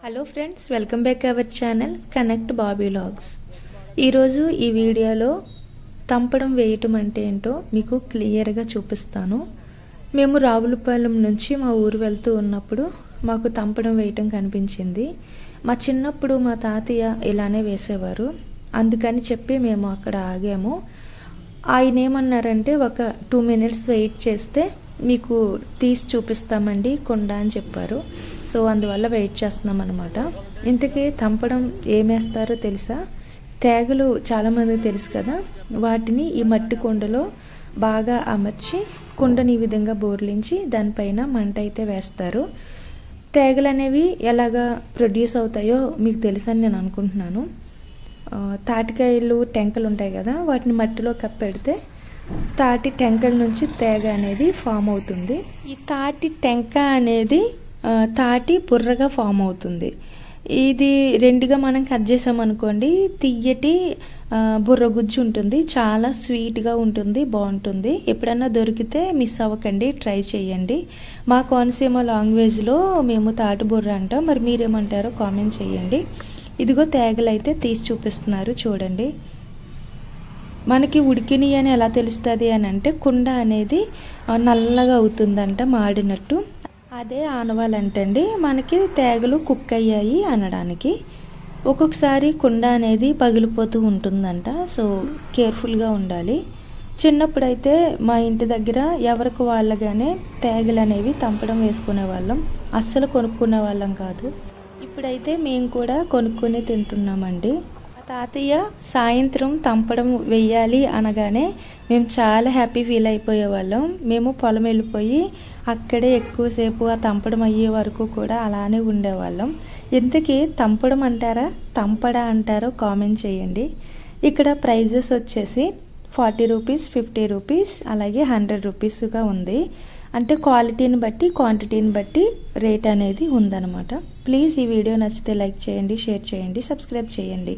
Hello friends, welcome back our channel connect Bobby vlogs. ఈరోజు ఈ వీడియోలో తంపడం వేయటం అంటే ఏంటో మీకు క్లియర్గా చూపిస్తాను. మేము రావులపాలెం నుంచి మా ఊరు వెళ్తూ ఉన్నప్పుడు మాకు తంపడం వేయటం కనిపించింది. మా చిన్నప్పుడు మా తాతయ్య ఇలానే వేసేవారు, అందుకని చెప్పి మేము అక్కడ ఆగాము. ఆయన ఏమన్నారంటే ఒక 2 minutes వెయిట్ చేస్తే మీకు తీసి చూపిస్తామండి కుండ అని చెప్పారు. సో అందువల్ల వెయిట్ చేస్తున్నాం అనమాట. ఇంతకీ తంపడం ఏమేస్తారో తెలుసా? తేగలు చాలామందికి తెలుసు కదా, వాటిని ఈ మట్టి కుండలో బాగా అమర్చి కుండని ఈ విధంగా బోర్లించి దానిపైన మంట అయితే వేస్తారు. తేగలు అనేవి ఎలాగా ప్రొడ్యూస్ అవుతాయో మీకు తెలుసని నేను అనుకుంటున్నాను. తాటికాయలు టెంకలు ఉంటాయి కదా, వాటిని మట్టిలో కప్పెడితే తాటి టెంకల నుంచి తేగ అనేది ఫామ్ అవుతుంది. ఈ తాటి టెంక అనేది తాటి బుర్రగా ఫామ్ అవుతుంది. ఇది రెండుగా మనం కట్ చేసామనుకోండి, తియ్యటి బుర్ర గుజ్జు ఉంటుంది, చాలా స్వీట్గా ఉంటుంది, బాగుంటుంది. ఎప్పుడన్నా దొరికితే మిస్ అవ్వకండి, ట్రై చేయండి. మా కోనసీమ లాంగ్వేజ్లో మేము తాటి బుర్ర అంటాం, మరి మీరేమంటారో కామెంట్ చేయండి. ఇదిగో తేగలు అయితే తీసి చూపిస్తున్నారు చూడండి. మనకి ఉడికిని అని ఎలా తెలుస్తుంది అని అంటే కుండ అనేది నల్లగా అవుతుందంట మాడినట్టు. అదే ఆనవాలంటండి మనకి తేగలు కుక్ అయ్యాయి అనడానికి. ఒక్కొక్కసారి కుండ అనేది పగిలిపోతూ ఉంటుందంట, సో కేర్ఫుల్గా ఉండాలి. చిన్నప్పుడైతే మా ఇంటి దగ్గర ఎవరికి వాళ్ళగానే తేగలు అనేవి తంపడం వేసుకునే వాళ్ళం, అస్సలు కొనుక్కునే వాళ్ళం కాదు. ఇప్పుడైతే మేము కూడా కొనుక్కొని తింటున్నామండి. తాతయ్య సాయంత్రం తంపడం వెయ్యాలి అనగానే మేము చాలా హ్యాపీ ఫీల్ అయిపోయేవాళ్ళం. మేము పొలం వెళ్ళిపోయి అక్కడే ఎక్కువసేపు ఆ తంపడం అయ్యే వరకు కూడా అలానే ఉండేవాళ్ళం. ఇంతకీ తంపడం అంటారా తంపడా అంటారో కామెంట్ చేయండి. ఇక్కడ ప్రైజెస్ వచ్చేసి 40 రూపీస్, 50 రూపీస్, అలాగే 100 రూపీస్గా ఉంది. అంటే క్వాలిటీని బట్టి క్వాంటిటీని బట్టి రేట్ అనేది ఉందన్నమాట. ప్లీజ్ ఈ వీడియో నచ్చితే లైక్ చేయండి, షేర్ చేయండి, సబ్స్క్రైబ్ చేయండి.